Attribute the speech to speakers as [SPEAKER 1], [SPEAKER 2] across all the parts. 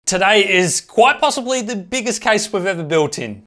[SPEAKER 1] Today is quite possibly the biggest case we've ever built in.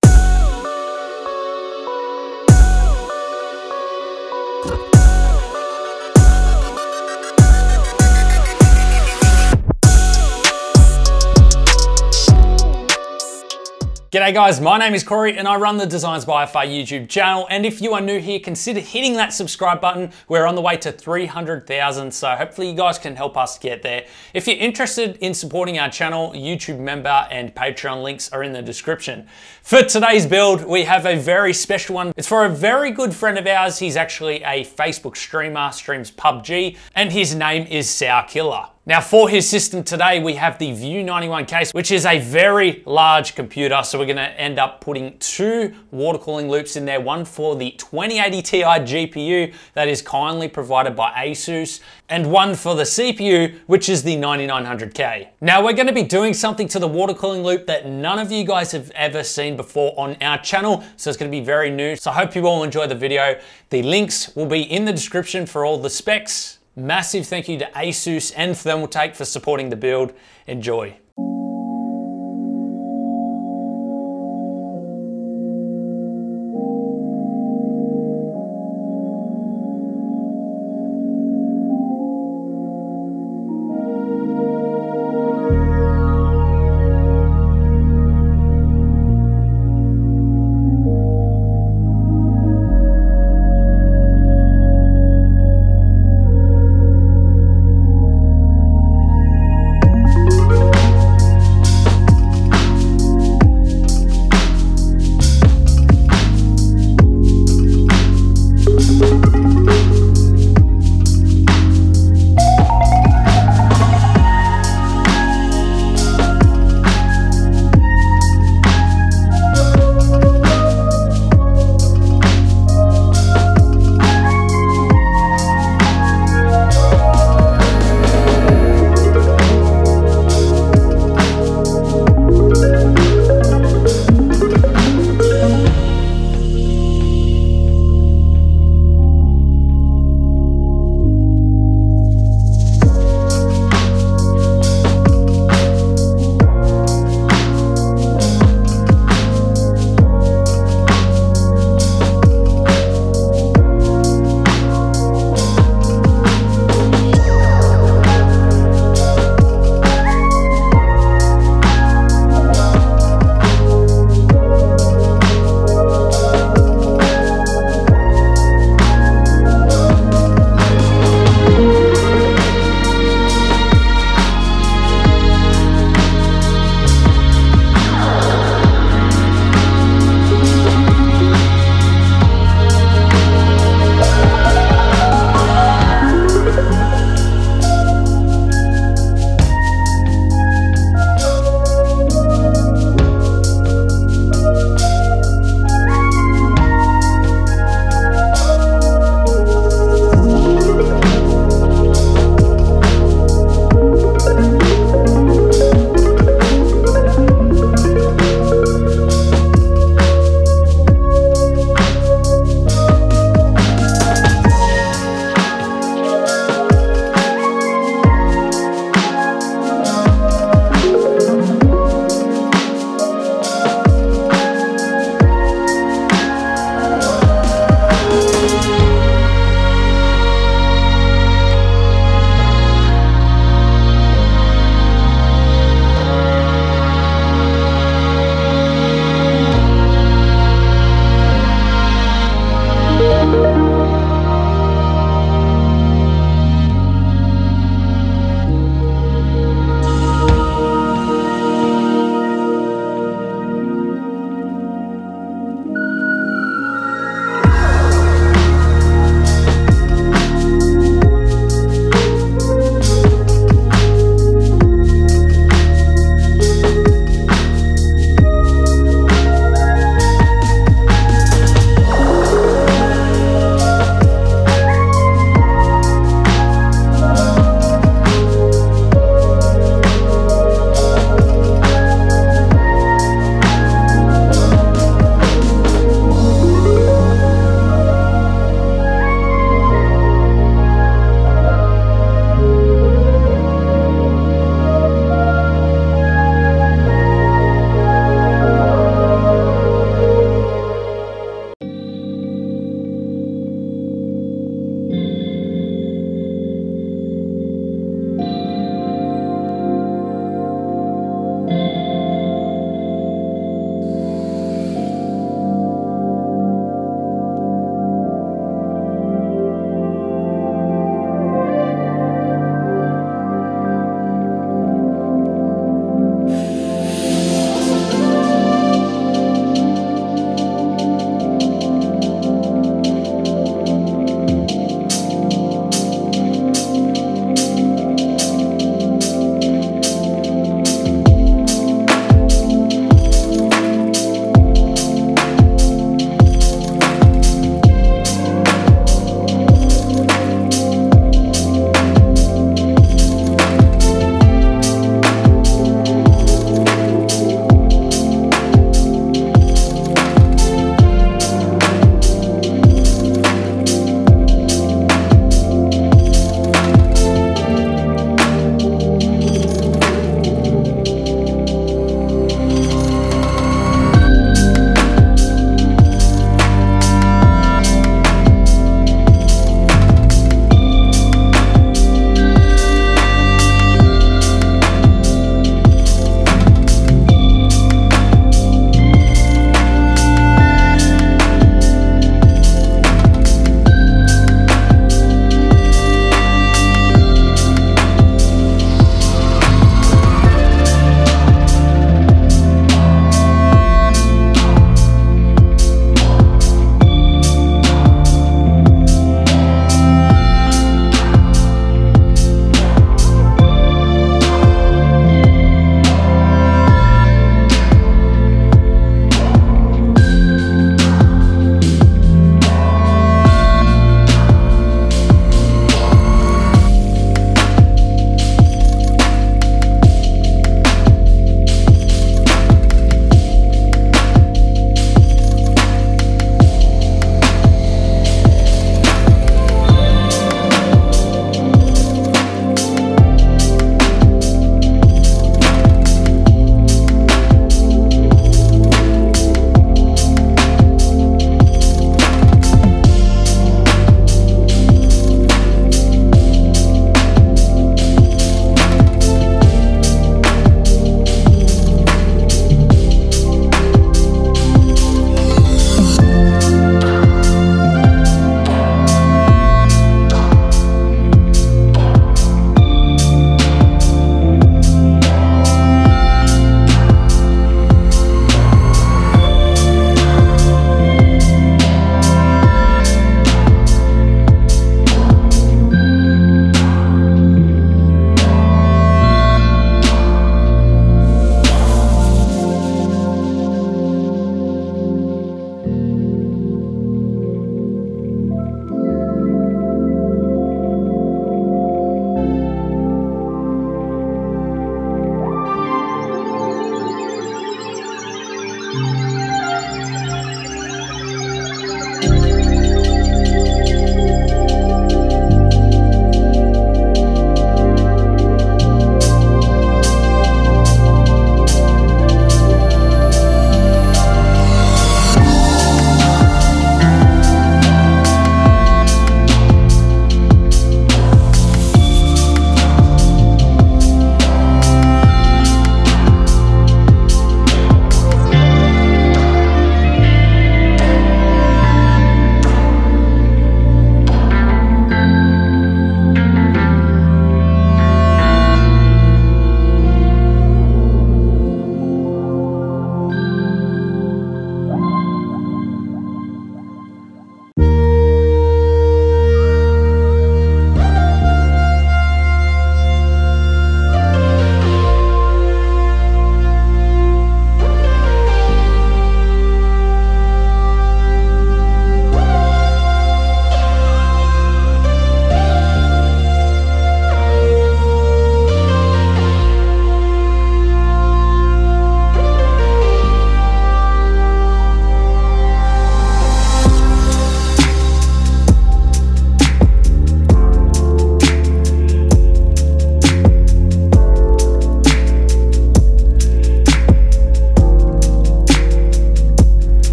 [SPEAKER 1] G'day guys, my name is Corey and I run the Designs by FR YouTube channel, and if you are new here, consider hitting that subscribe button. We're on the way to 300,000, so hopefully you guys can help us get there. If you're interested in supporting our channel, YouTube member and Patreon links are in the description. For today's build, we have a very special one. It's for a very good friend of ours. He's actually a Facebook streamer, streams PUBG, and his name is Sour Killer. Now for his system today, we have the View 91 case, which is a very large computer. So we're gonna end up putting two water cooling loops in there, one for the 2080 Ti GPU that is kindly provided by Asus, and one for the CPU, which is the 9900K. Now we're gonna be doing something to the water cooling loop that none of you guys have ever seen before on our channel. So it's gonna be very new. So I hope you all enjoy the video. The links will be in the description for all the specs. Massive thank you to Asus and Thermaltake for supporting the build. Enjoy.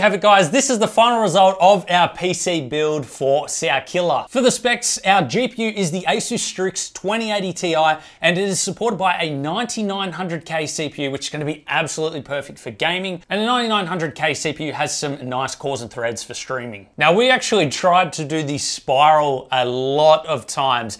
[SPEAKER 1] have it, guys. This is the final result of our PC build for our killer. For the specs, our GPU is the Asus Strix 2080 Ti, and it is supported by a 9900K CPU, which is going to be absolutely perfect for gaming. And the 9900K CPU has some nice cores and threads for streaming. Now, we actually tried to do the spiral a lot of times.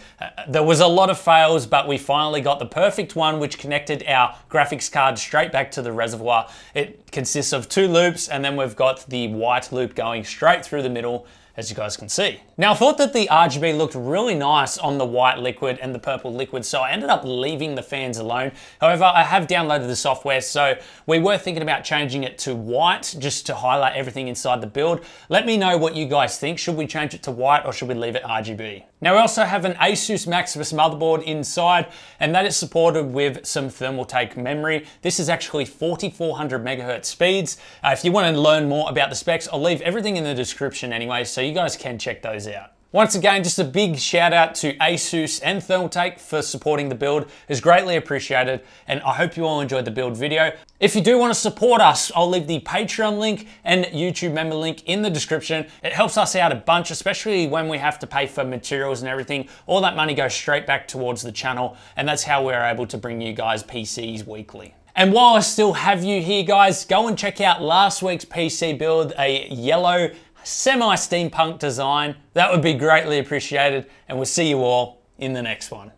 [SPEAKER 1] There was a lot of fails, but we finally got the perfect one, which connected our graphics card straight back to the reservoir. It consists of 2 loops, and then we've got the white loop going straight through the middle, as you guys can see. Now, I thought that the RGB looked really nice on the white liquid and the purple liquid, so I ended up leaving the fans alone. However, I have downloaded the software, so we were thinking about changing it to white just to highlight everything inside the build. Let me know what you guys think. Should we change it to white or should we leave it RGB? Now, we also have an Asus Maximus motherboard inside, and that is supported with some Thermaltake memory. This is actually 4400 megahertz speeds. If you want to learn more about the specs, I'll leave everything in the description anyway, so you guys can check those out. Once again, just a big shout out to Asus and Thermaltake for supporting the build. It's greatly appreciated, and I hope you all enjoyed the build video. If you do want to support us, I'll leave the Patreon link and YouTube member link in the description. It helps us out a bunch, especially when we have to pay for materials and everything. All that money goes straight back towards the channel, and that's how we're able to bring you guys PCs weekly. And while I still have you here, guys, go and check out last week's PC build, a yellow semi-steampunk design. That would be greatly appreciated, and we'll see you all in the next one.